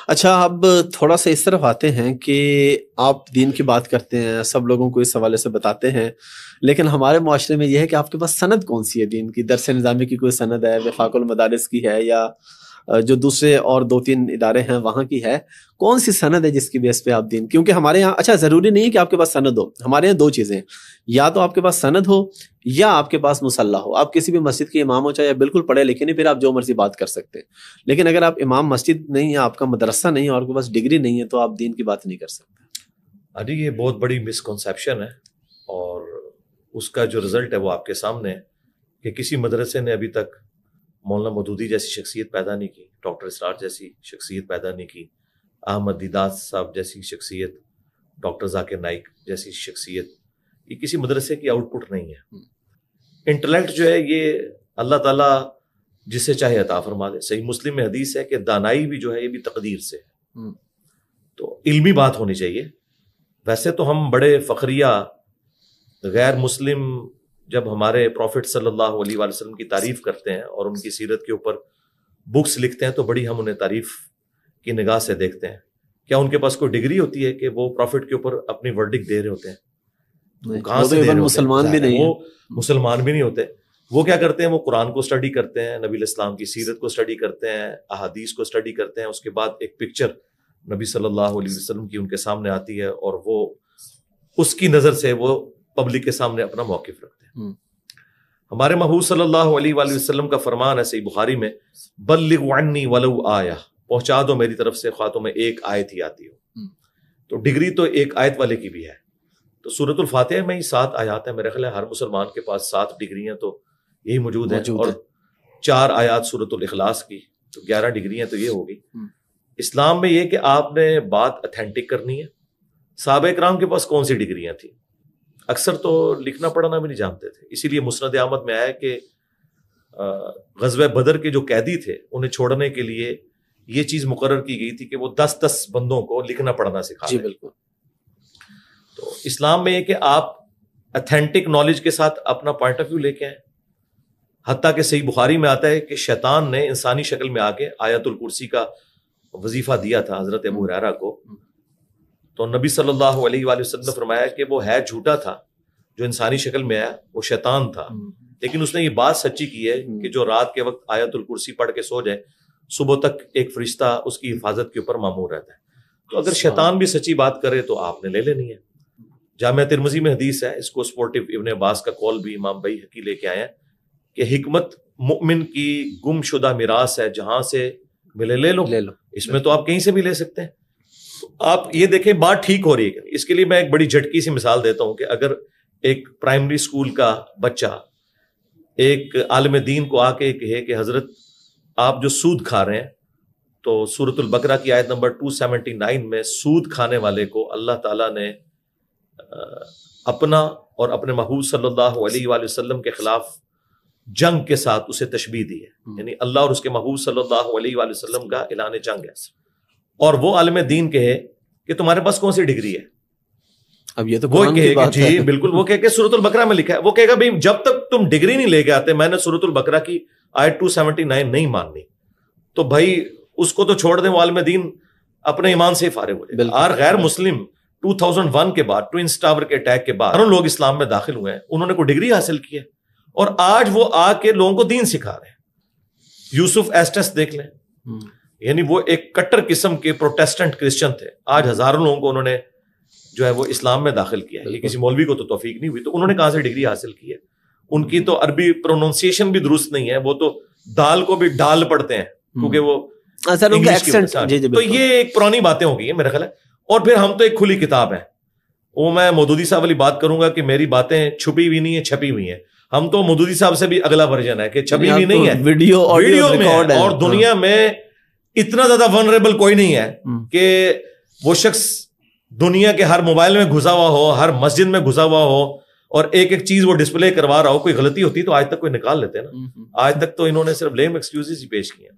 اچھا اب تھوڑا سا اس طرف آتے ہیں کہ آپ دین کی بات کرتے ہیں، سب لوگوں کو اس حوالے سے بتاتے ہیں، لیکن ہمارے معاشرے میں یہ ہے کہ آپ کے پاس سند کون سی ہے دین کی؟ درس نظامی کی کوئی سند ہے، وفاق المدارس کی ہے، یا جو دوسرے اور 2-3 ادارے ہیں وہاں کی ہے؟ کون سی سند ہے جس کی بیس پہ آپ دین؟ کیونکہ ہمارے یہاں اچھا ضروری نہیں ہے کہ آپ کے پاس سند ہو، ہمارے یہاں 2 چیزیں ہیں، یا تو آپ کے پاس سند ہو یا آپ کے پاس مصلح ہو. آپ کسی بھی مسجد کے امام ہو، چاہے بالکل پڑھے لکھے نہیں، پھر آپ جو مرضی بات کر سکتے ہیں. لیکن اگر آپ امام مسجد نہیں ہے، آپ کا مدرسہ نہیں ہے اور آپ کے پاس ڈگری نہیں ہے، تو آپ دین کی بات نہیں کر سکتے. جی یہ بہت بڑی مسکنسیپشن ہے، اور اس کا جو رزلٹ ہے وہ آپ کے سامنے ہے کہ کسی مدرسے نے ابھی تک مولانا مودودی جیسی شخصیت پیدا نہیں کی، ڈاکٹر اسرار جیسی شخصیت پیدا نہیں کی، احمد دیدات صاحب جیسی شخصیت، ڈاکٹر ذاکر نائک جیسی شخصیت. یہ کسی مدرسے کی آؤٹ پٹ نہیں ہے. انٹلیکٹ جو ہے یہ اللہ تعالیٰ جسے چاہے عطا فرما دے. صحیح مسلم میں حدیث ہے کہ دانائی بھی جو ہے یہ بھی تقدیر سے ہے. تو علمی بات ہونی چاہیے. ویسے تو ہم بڑے فخریہ غیر مسلم جب ہمارے پروفٹ صلی اللہ علیہ وآلہ وسلم کی تعریف کرتے ہیں اور ان کی سیرت کے اوپر بکس لکھتے ہیں تو بڑی ہم انہیں تعریف کی نگاہ سے دیکھتے ہیں. کیا ان کے پاس کوئی ڈگری ہوتی ہے کہ وہ پروفٹ کے اوپر اپنی ورڈکٹ دے رہے ہوتے ہیں؟ کہاں سے دے رہے ہوتے ہیں؟ مسلمان بھی نہیں، وہ مسلمان بھی نہیں ہوتے. وہ کیا کرتے ہیں؟ وہ قرآن کو اسٹڈی کرتے ہیں، نبی الاسلام کی سیرت کو اسٹڈی کرتے ہیں، احادیث کو اسٹڈی کرتے ہیں. اس کے بعد ایک پکچر نبی صلی اللہ علیہ وسلم کی ان کے سامنے آتی ہے اور وہ اس کی نظر سے وہ پبلک کے سامنے اپنا موقف رکھتے ہیں. ہمارے محبوب صلی اللہ علیہ وآلہ وسلم کا فرمان ہے صحیح بخاری میں، بلغ عنی ولو آیہ، پہنچا دو میری طرف سے خواہ تمہیں ایک آیت ہی آتی ہو. تو ڈگری تو ایک آیت والے کی بھی ہے. تو سورۃ الفاتحہ میں ہی 7 آیات ہیں. میرے خیال ہے ہر مسلمان کے پاس 7 ڈگریاں تو یہی موجود ہیں، اور 4 آیات سورۃ الاخلاص کی، تو 11 ڈگریاں تو یہ ہوگی. اسلام میں یہ کہ آپ نے بات اتھینٹک کرنی ہے. صحابہ کرام کے پاس کون سی ڈگریاں تھیں؟ اکثر تو لکھنا پڑھنا بھی نہیں جانتے تھے. اسی لیے مسند احمد میں آیا کہ غزوہ بدر کے جو قیدی تھے انہیں چھوڑنے کے لیے یہ چیز مقرر کی گئی تھی کہ وہ 10 بندوں کو لکھنا پڑھنا سکھا دیں. بالکل. تو اسلام میں یہ کہ آپ اتھینٹک نالج کے ساتھ اپنا پوائنٹ آف ویو لے کے آئیں. حتیٰ کہ صحیح بخاری میں آتا ہے کہ شیطان نے انسانی شکل میں آ کے آیت الکرسی کا وظیفہ دیا تھا حضرت ابو ہریرہ کو. تو نبی صلی اللہ علیہ وآلہ وسلم نے فرمایا کہ وہ ہے جھوٹا تھا جو انسانی شکل میں آیا، وہ شیطان تھا، لیکن اس نے یہ بات سچی کی ہے کہ جو رات کے وقت آیت الکرسی پڑھ کے سو جائے صبح تک ایک فرشتہ اس کی حفاظت کے اوپر مامور رہتا ہے. تو اگر شیطان بھی سچی بات کرے تو آپ نے لے لینی ہے. جامعہ ترمذی میں حدیث ہے، اس کو سپورٹو ابن عباس کا قول بھی امام بیہقی لے کے آئے ہیں کہ حکمت مؤمن کی گم شدہ میراث ہے، جہاں سے ملے لے لو. اس میں تو آپ کہیں سے بھی لے سکتے ہیں. آپ یہ دیکھیں بات ٹھیک ہو رہی ہے. اس کے لیے میں ایک بڑی جھٹکی سی مثال دیتا ہوں کہ اگر ایک پرائمری اسکول کا بچہ ایک عالم دین کو آ کے کہے کہ حضرت آپ جو سود کھا رہے ہیں، تو سورۃ البقرہ کی آیت نمبر 279 میں سود کھانے والے کو اللہ تعالیٰ نے اپنا اور اپنے محبوب صلی اللہ علیہ وآلہ وسلم کے خلاف جنگ کے ساتھ اسے تشبیہ دی ہے. یعنی اللہ اور اس کے محبوب صلی اللہ علیہ وآلہ وسلم کا اعلان جنگ ہے. اور وہ عالم دین کہے کہ تمہارے پاس کون سی ڈگری ہے؟ اب یہ تو وہ کہے کہ جی بالکل، وہ کہے کہ سورۃ البقرہ میں لکھا ہے. وہ کہے گا بھائی جب تک تم ڈگری نہیں لے کے آتے میں نے سورۃ البقرہ کی آیت 279 نہیں ماننی. تو بھائی اس کو تو چھوڑ دیں، وہ عالم دین اپنے ایمان سے فارغ ہو جائے. اور غیر مسلم 2001 کے بعد ٹوئنز ٹاور کے اٹیک کے بعد لوگ اسلام میں داخل ہوئے ہیں، انہوں نے کوئی ڈگری حاصل کی ہے اور آج وہ آ کے لوگوں کو دین سکھا رہے ہیں. یوسف ایسٹس دیکھ لیں، یعنی وہ ایک کٹر قسم کے پروٹیسٹنٹ کرسچن تھے، آج ہزاروں لوگوں کو انہوں نے جو ہے وہ اسلام میں داخل کیا ہے. یہ کسی مولوی کو تو توفیق نہیں ہوئی، تو انہوں نے کہاں سے ڈگری حاصل کی ہے؟ ان کی تو عربی پروننسیشن بھی درست نہیں ہے، وہ تو دال کو بھی ڈال پڑھتے ہیں کیونکہ وہ تو یہ ایک پرانی باتیں ہو گئی ہیں میرا خیال ہے. اور پھر ہم تو ایک کھلی کتاب ہیں. وہ میں مودودی صاحب والی بات کروں گا کہ میری باتیں چھپی ہوئی نہیں ہیں، چھپی ہوئی ہیں. ہم تو مودودی صاحب سے بھی اگلا ورژن ہے کہ چھپی ہوئی نہیں ہے، ویڈیو میں، اور دنیا میں اتنا زیادہ ونریبل کوئی نہیں ہے کہ وہ شخص دنیا کے ہر موبائل میں گھسا ہوا ہو، ہر مسجد میں گھسا ہوا ہو، اور ایک ایک چیز وہ ڈسپلے کروا رہا ہو. کوئی غلطی ہوتی تو آج تک کوئی نکال لیتے نا. آج تک تو انہوں نے صرف لیم ایکسکیوزز ہی پیش کیے ہیں.